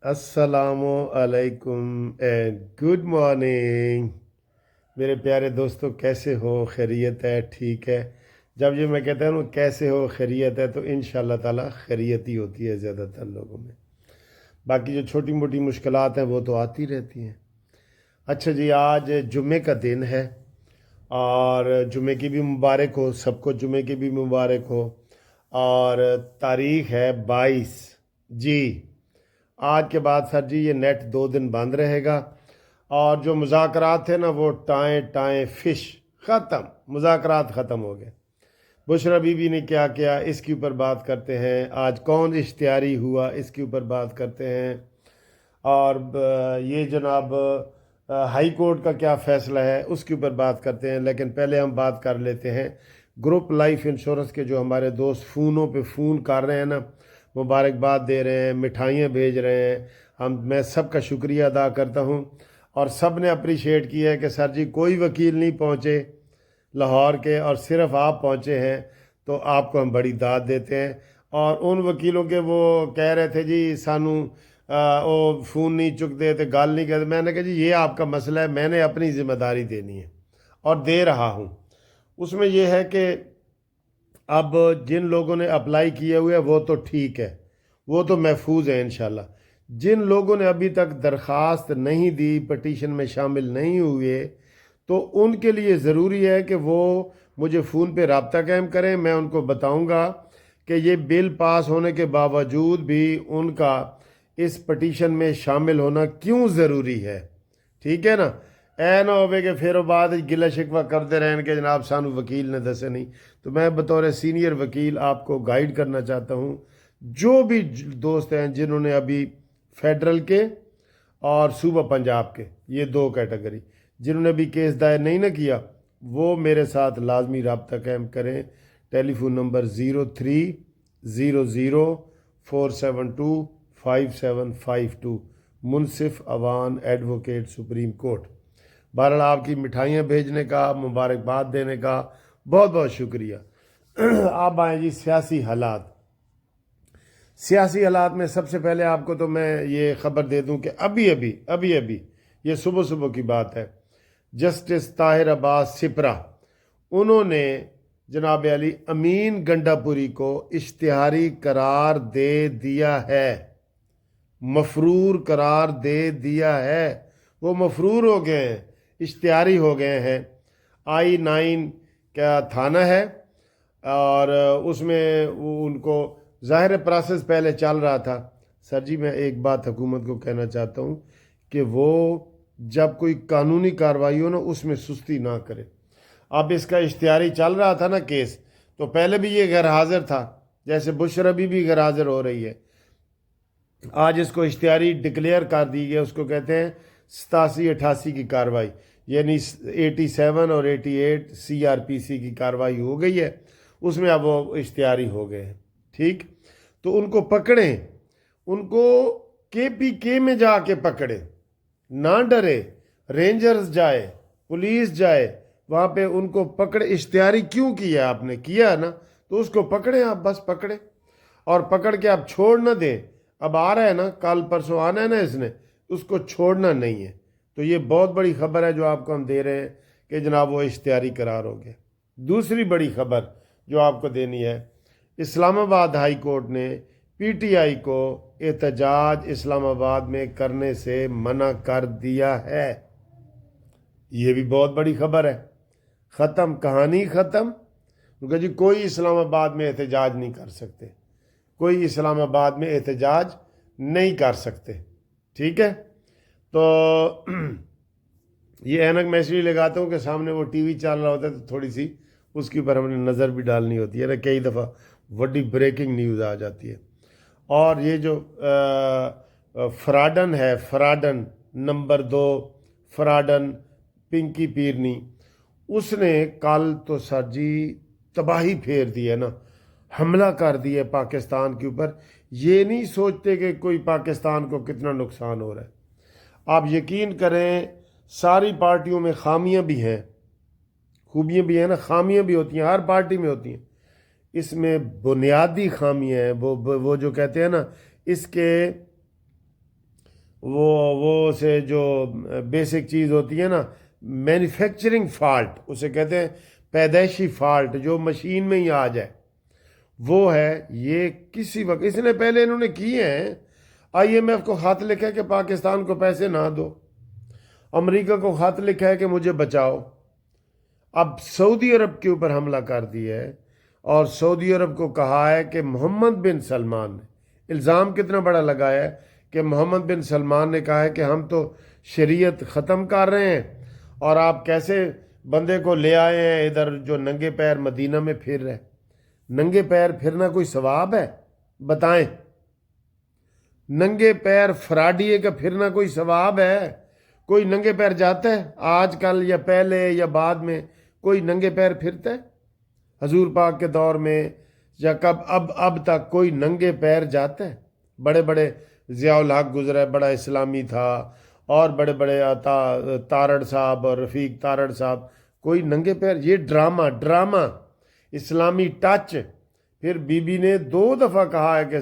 السلام علیکم and good morning میرے پیارے دوستوں، کیسے ہو؟ خیریت ہے؟ ٹھیک ہے؟ جب یہ میں کہتا ہوں کیسے ہو، خیریت ہے، تو انشاءاللہ تعالی خیریت ہی ہوتی ہے زیادہ تر لوگوں میں۔ باقی جو چھوٹی موٹی مشکلات ہیں وہ تو آتی رہتی ہیں۔ اچھا جی، آج جمعے کا دن ہے اور جمعے کی بھی مبارک ہو، سب کو جمعے کی بھی مبارک ہو۔ اور تاریخ ہے 22 جی۔ آج کے بعد سر جی یہ نیٹ 2 دن بند رہے گا، اور جو مذاکرات تھے نا وہ ٹائیں ٹائیں فش ختم، مذاکرات ختم ہو گئے۔ بشرا بی بی نے کیا کیا اس کے اوپر بات کرتے ہیں، آج کون اشتہاری ہوا اس کے اوپر بات کرتے ہیں، اور یہ جناب ہائی کورٹ کا کیا فیصلہ ہے اس کے اوپر بات کرتے ہیں۔ لیکن پہلے ہم بات کر لیتے ہیں گروپ لائف انشورنس کے جو ہمارے دوست فونوں پہ فون کر رہے ہیں نا، مبارکباد دے رہے ہیں، مٹھائیاں بھیج رہے ہیں، میں سب کا شکریہ ادا کرتا ہوں۔ اور سب نے اپریشیٹ کیا ہے کہ سر جی کوئی وکیل نہیں پہنچے لاہور کے اور صرف آپ پہنچے ہیں، تو آپ کو ہم بڑی داد دیتے ہیں۔ اور ان وکیلوں کے وہ کہہ رہے تھے جی سانوں وہ فون نہیں چکتے تھے، گال نہیں کرتے، میں نے کہا جی یہ آپ کا مسئلہ ہے، میں نے اپنی ذمہ داری دینی ہے اور دے رہا ہوں۔ اس میں یہ ہے کہ اب جن لوگوں نے اپلائی کیے ہوئے وہ تو ٹھیک ہے، وہ تو محفوظ ہے انشاءاللہ۔ جن لوگوں نے ابھی تک درخواست نہیں دی، پٹیشن میں شامل نہیں ہوئے، تو ان کے لیے ضروری ہے کہ وہ مجھے فون پہ رابطہ قائم کریں۔ میں ان کو بتاؤں گا کہ یہ بل پاس ہونے کے باوجود بھی ان کا اس پٹیشن میں شامل ہونا کیوں ضروری ہے، ٹھیک ہے نا؟ اے نہ ہوئے کہ پھر بعد گلہ شکوہ کرتے رہیں کہ جناب سانو وکیل نے دسے نہیں۔ تو میں بطور سینئر وکیل آپ کو گائیڈ کرنا چاہتا ہوں، جو بھی دوست ہیں جنہوں نے ابھی فیڈرل کے اور صوبہ پنجاب کے، یہ 2 کیٹیگری، جنہوں نے بھی کیس دائر نہیں نہ کیا، وہ میرے ساتھ لازمی رابطہ قائم کریں۔ ٹیلی فون نمبر 0300472552، منصف اوان ایڈوکیٹ سپریم کورٹ۔ بہرحال آپ کی مٹھائیاں بھیجنے کا، مبارکباد دینے کا بہت بہت شکریہ۔ آپ آئیں جی سیاسی حالات۔ سیاسی حالات میں سب سے پہلے آپ کو تو میں یہ خبر دے دوں کہ ابھی یہ صبح صبح کی بات ہے، جسٹس طاہر عباس سپرا انہوں نے جناب علی امین گنڈا پوری کو اشتہاری قرار دے دیا ہے، مفرور قرار دے دیا ہے۔ وہ مفرور ہو گئے ہیں، اشتہاری ہو گئے ہیں۔ I-9 کا تھانہ ہے، اور اس میں ان کو ظاہر پروسیس پہلے چل رہا تھا۔ سر جی میں ایک بات حکومت کو کہنا چاہتا ہوں کہ وہ جب کوئی قانونی کارروائی ہو نا اس میں سستی نہ کرے۔ اب اس کا اشتہاری چل رہا تھا نا کیس، تو پہلے بھی یہ غیر حاضر تھا، جیسے بشرا بھی غیر حاضر ہو رہی ہے۔ آج اس کو اشتہاری ڈکلیئر کر دی گئی، اس کو کہتے ہیں 87-88 کی کارروائی، یعنی 87 اور 88 CRPC کی کارروائی ہو گئی ہے، اس میں اب وہ اشتہاری ہو گئے ہیں، ٹھیک؟ تو ان کو پکڑیں، ان کو KPK میں جا کے پکڑیں، نہ ڈرے، رینجرز جائے، پولیس جائے، وہاں پہ ان کو پکڑے۔ اشتہاری کیوں کیا آپ نے؟ کیا نا، تو اس کو پکڑیں آپ، بس پکڑیں، اور پکڑ کے آپ چھوڑ نہ دیں۔ اب آ رہا ہے نا، کل پرسوں آنا ہے نا اس نے، اس کو چھوڑنا نہیں ہے۔ تو یہ بہت بڑی خبر ہے جو آپ کو ہم دے رہے ہیں کہ جناب وہ اشتہاری قرار ہو گئے۔ دوسری بڑی خبر جو آپ کو دینی ہے، اسلام آباد ہائی کورٹ نے PTI کو احتجاج اسلام آباد میں کرنے سے منع کر دیا ہے۔ یہ بھی بہت بڑی خبر ہے، ختم کہانی ختم، کیونکہ جی کوئی اسلام آباد میں احتجاج نہیں کر سکتے، کوئی اسلام آباد میں احتجاج نہیں کر سکتے، ٹھیک ہے؟ تو یہ اینک میں اس لیے لگاتا ہوں کہ سامنے وہ ٹی وی چل رہا ہوتا ہے تو تھوڑی سی اس کے اوپر ہم نے نظر بھی ڈالنی ہوتی ہے نا، کئی دفعہ بڑی بریکنگ نیوز آ جاتی ہے۔ اور یہ جو فراڈن ہے، فراڈن نمبر 2، فراڈن پنکی پیرنی، اس نے کل تو سر جی تباہی پھیر دی ہے نا، حملہ کر دیا ہے پاکستان کے اوپر۔ یہ نہیں سوچتے کہ کوئی پاکستان کو کتنا نقصان ہو رہا ہے۔ آپ یقین کریں ساری پارٹیوں میں خامیاں بھی ہیں، خوبیاں بھی ہیں نا، خامیاں بھی ہوتی ہیں، ہر پارٹی میں ہوتی ہیں۔ اس میں بنیادی خامیاں ہیں، وہ جو کہتے ہیں نا، اس کے وہ سے جو بیسک چیز ہوتی ہے نا، مینوفیکچرنگ فالٹ اسے کہتے ہیں، پیدائشی فالٹ جو مشین میں ہی آ جائے، وہ ہے یہ کسی وقت اس نے پہلے انہوں نے کیے ہیں۔ آئی ایم ایف کو خط لکھا ہے کہ پاکستان کو پیسے نہ دو، امریکہ کو خط لکھا ہے کہ مجھے بچاؤ، اب سعودی عرب کے اوپر حملہ کر دیا ہے، اور سعودی عرب کو کہا ہے کہ محمد بن سلمان نے الزام کتنا بڑا لگایا ہے کہ محمد بن سلمان نے کہا ہے کہ ہم تو شریعت ختم کر رہے ہیں، اور آپ کیسے بندے کو لے آئے ہیں ادھر جو ننگے پیر مدینہ میں پھر رہے؟ ننگے پیر پھرنا کوئی ثواب ہے؟ بتائیں، ننگے پیر فراڈیے کا پھرنا کوئی ثواب ہے؟ کوئی ننگے پیر جاتا ہے آج کل یا پہلے یا بعد میں؟ کوئی ننگے پیر پھرتا ہے حضور پاک کے دور میں یا کب؟ اب تک کوئی ننگے پیر جاتا ہے؟ بڑے بڑے ضیاء الحق گزرا ہے، بڑا اسلامی تھا، اور بڑے بڑے تارڑ صاحب اور رفیق تارڑ صاحب، کوئی ننگے پیر؟ یہ ڈرامہ اسلامی ٹچ۔ پھر بی بی نے 2 دفعہ کہا ہے کہ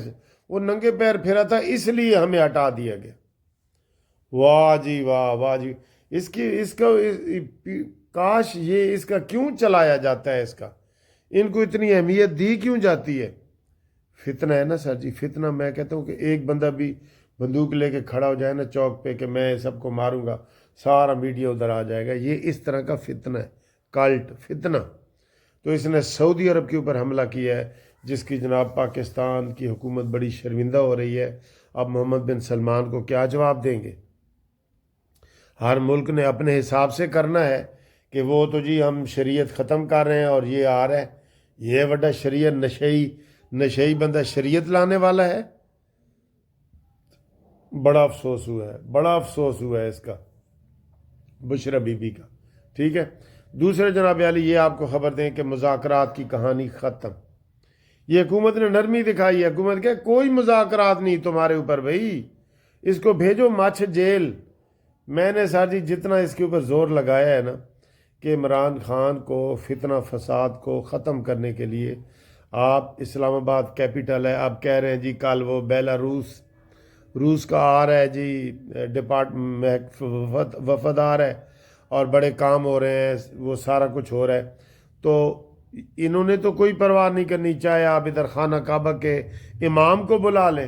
وہ ننگے پیر پھرا تھا اس لیے ہمیں ہٹا دیا گیا۔ واہ جی واہ، واہ جی، اس کا کاش یہ اس کا کیوں چلایا جاتا ہے، اس کا ان کو اتنی اہمیت دی کیوں جاتی ہے؟ فتنہ ہے نا سر جی، فتنہ۔ میں کہتا ہوں کہ ایک بندہ بھی بندوق لے کے کھڑا ہو جائے نا چوک پہ کہ میں سب کو ماروں گا، سارا میڈیا ادھر آ جائے گا، یہ اس طرح کا فتنہ ہے، کلٹ فتنہ۔ تو اس نے سعودی عرب کے اوپر حملہ کیا ہے، جس کی جناب پاکستان کی حکومت بڑی شرمندہ ہو رہی ہے۔ اب محمد بن سلمان کو کیا جواب دیں گے؟ ہر ملک نے اپنے حساب سے کرنا ہے کہ وہ تو جی ہم شریعت ختم کر رہے ہیں، اور یہ آ رہا ہے یہ بڑا شریعت نشئی بندہ شریعت لانے والا ہے۔ بڑا افسوس ہوا ہے اس کا، بشرا بی بی کا۔ ٹھیک ہے، دوسرے جناب علی یہ آپ کو خبر دیں کہ مذاکرات کی کہانی ختم۔ یہ حکومت نے نرمی دکھائی ہے، حکومت کہ کوئی مذاکرات نہیں تمہارے اوپر بھائی، اس کو بھیجو مچھ جیل۔ میں نے سر جی جتنا اس کے اوپر زور لگایا ہے نا کہ عمران خان کو فتنہ فساد کو ختم کرنے کے لیے، آپ اسلام آباد کیپٹل ہے، آپ کہہ رہے ہیں جی کل وہ روس کا آ رہا ہے جی وفد آ رہا ہے، اور بڑے کام ہو رہے ہیں، وہ سارا کچھ ہو رہا ہے، تو انہوں نے تو کوئی پرواہ نہیں کرنی، چاہے آپ ادھر خانہ کعبہ کے امام کو بلا لیں۔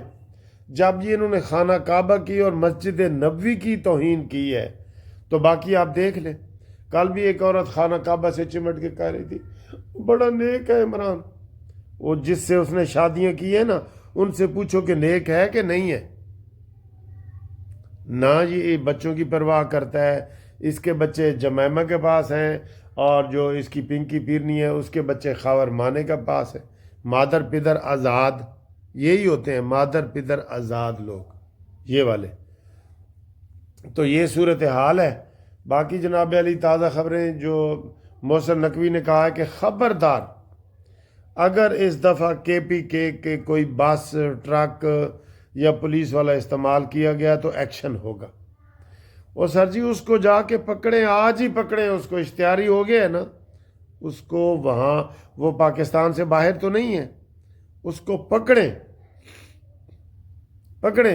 جب یہ انہوں نے خانہ کعبہ کی اور مسجد نبوی کی توہین کی ہے تو باقی آپ دیکھ لیں۔ کل بھی ایک عورت خانہ کعبہ سے چمٹ کے کہہ رہی تھی بڑا نیک ہے عمران، وہ جس سے اس نے شادیاں کی ہیں نا ان سے پوچھو کہ نیک ہے کہ نہیں ہے۔ نہ یہ بچوں کی پرواہ کرتا ہے، اس کے بچے جمیمہ کے پاس ہیں، اور جو اس کی پنکی پیرنی ہے اس کے بچے خاور مانے کے پاس ہیں۔ مادر پدر آزاد یہی ہوتے ہیں، مادر پدر آزاد لوگ یہ والے۔ تو یہ صورتحال ہے۔ باقی جناب علی تازہ خبریں جو محسن نقوی نے کہا ہے کہ خبردار اگر اس دفعہ کے پی کے کوئی بس ٹرک یا پولیس والا استعمال کیا گیا تو ایکشن ہوگا۔ اور سر جی اس کو جا کے پکڑیں، آج ہی پکڑیں اس کو، اشتہاری ہو گیا ہے نا اس کو، وہاں وہ پاکستان سے باہر تو نہیں ہے، اس کو پکڑیں،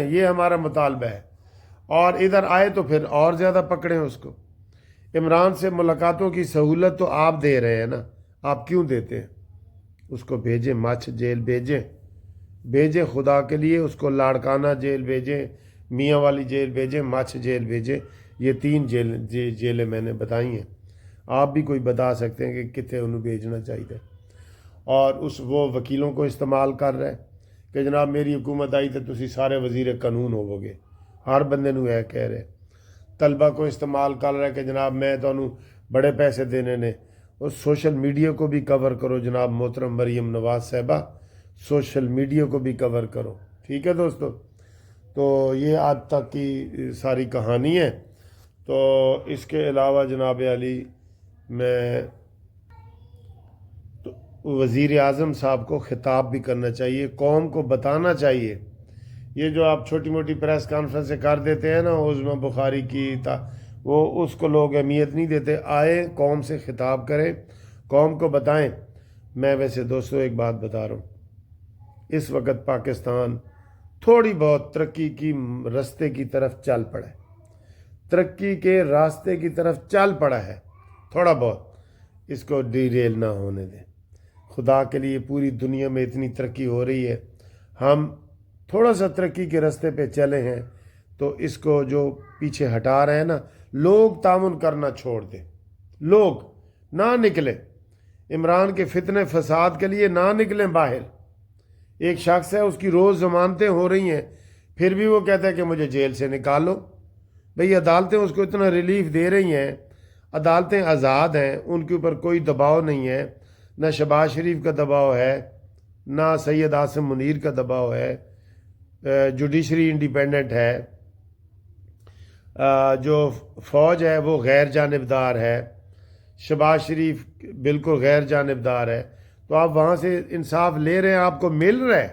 یہ ہمارا مطالبہ ہے۔ اور ادھر آئے تو پھر اور زیادہ پکڑیں اس کو۔ عمران سے ملاقاتوں کی سہولت تو آپ دے رہے ہیں نا، آپ کیوں دیتے ہیں؟ اس کو بھیجیں مچھ جیل، بھیجیں خدا کے لیے، اس کو لاڑکانہ جیل بھیجیں، میاں والی جیل بھیجیں، مچھ جیل بھیجیں۔ یہ 3 جیلیں میں نے بتائی ہیں، آپ بھی کوئی بتا سکتے ہیں کہ کتنے انہوں بھیجنا چاہیے۔ اور وہ وکیلوں کو استعمال کر رہے کہ جناب میری حکومت آئی تو تسی سارے وزیر قانون ہوو گے، ہر بندے نو یہ کہہ رہے۔ طلبہ کو استعمال کر رہا ہے کہ جناب میں تانوں بڑے پیسے دینے نے۔ اور سوشل میڈیا کو بھی کور کرو جناب محترم مریم نواز صاحبہ، سوشل میڈیا کو بھی کور کرو۔ ٹھیک ہے دوستو، تو یہ آج تک کی ساری کہانی ہے۔ تو اس کے علاوہ جناب علی میں وزیر اعظم صاحب کو خطاب بھی کرنا چاہیے، قوم کو بتانا چاہیے۔ یہ جو آپ چھوٹی موٹی پریس کانفرنسیں کر دیتے ہیں نا عظمی بخاری کی، وہ اس کو لوگ اہمیت نہیں دیتے۔ آئے قوم سے خطاب کریں، قوم کو بتائیں۔ میں ویسے دوستو ایک بات بتا رہا ہوں، اس وقت پاکستان تھوڑی بہت ترقی کی راستے کی طرف چل پڑا ہے، ترقی کے راستے کی طرف چل پڑا ہے، تھوڑا بہت، اس کو ڈی ریل نہ ہونے دیں۔ خدا کے لیے پوری دنیا میں اتنی ترقی ہو رہی ہے، ہم تھوڑا سا ترقی کے راستے پہ چلے ہیں تو اس کو جو پیچھے ہٹا رہے ہیں نا، لوگ تعاون کرنا چھوڑ دیں، لوگ نہ نکلیں، عمران کے فتنے فساد کے لیے نہ نکلیں باہر۔ ایک شخص ہے، اس کی روز ضمانتیں ہو رہی ہیں، پھر بھی وہ کہتا ہے کہ مجھے جیل سے نکالو۔ بھئی عدالتیں اس کو اتنا ریلیف دے رہی ہیں، عدالتیں آزاد ہیں، ان کے اوپر کوئی دباؤ نہیں ہے، نہ شہباز شریف کا دباؤ ہے، نہ سید عاصم منیر کا دباؤ ہے، جوڈیشری انڈیپینڈنٹ ہے، جو فوج ہے وہ غیر جانبدار ہے، شہباز شریف بالکل غیر جانبدار ہے، تو آپ وہاں سے انصاف لے رہے ہیں، آپ کو مل رہا ہے،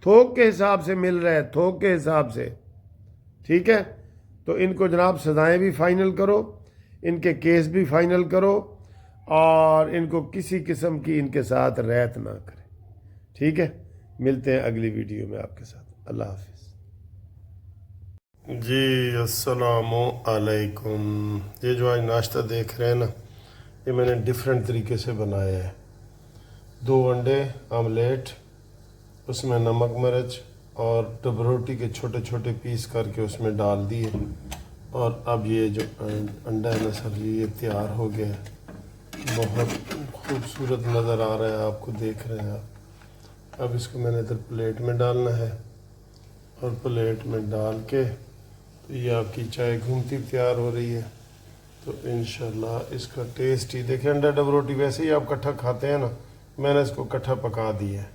تھوک کے حساب سے مل رہا ہے، تھوک کے حساب سے، ٹھیک ہے؟ تو ان کو جناب سزائیں بھی فائنل کرو، ان کے کیس بھی فائنل کرو، اور ان کو کسی قسم کی ان کے ساتھ رعایت نہ کریں، ٹھیک ہے؟ ملتے ہیں اگلی ویڈیو میں آپ کے ساتھ، اللہ حافظ۔ جی السلام علیکم، یہ جو آج ناشتہ دیکھ رہے ہیں نا، یہ میں نے ڈیفرنٹ طریقے سے بنایا ہے۔ 2 انڈے آملیٹ، اس میں نمک مرچ اور ڈبر روٹی کے چھوٹے چھوٹے پیس کر کے اس میں ڈال دیے، اور اب یہ جو انڈا ہے نا سبزی، یہ تیار ہو گیا ہے، بہت خوبصورت نظر آ رہا ہے، آپ کو دیکھ رہے ہیں آپ۔ اب اس کو میں نے ادھر پلیٹ میں ڈالنا ہے، اور پلیٹ میں ڈال کے تو یہ آپ کی چائے گھومتی تیار ہو رہی ہے۔ تو انشاءاللہ اس کا ٹیسٹ ہی دیکھیں، انڈا ڈبر روٹی ویسے ہی آپ کٹھا کھاتے ہیں نا، میں نے اس کو کٹھا پکا دیا ہے۔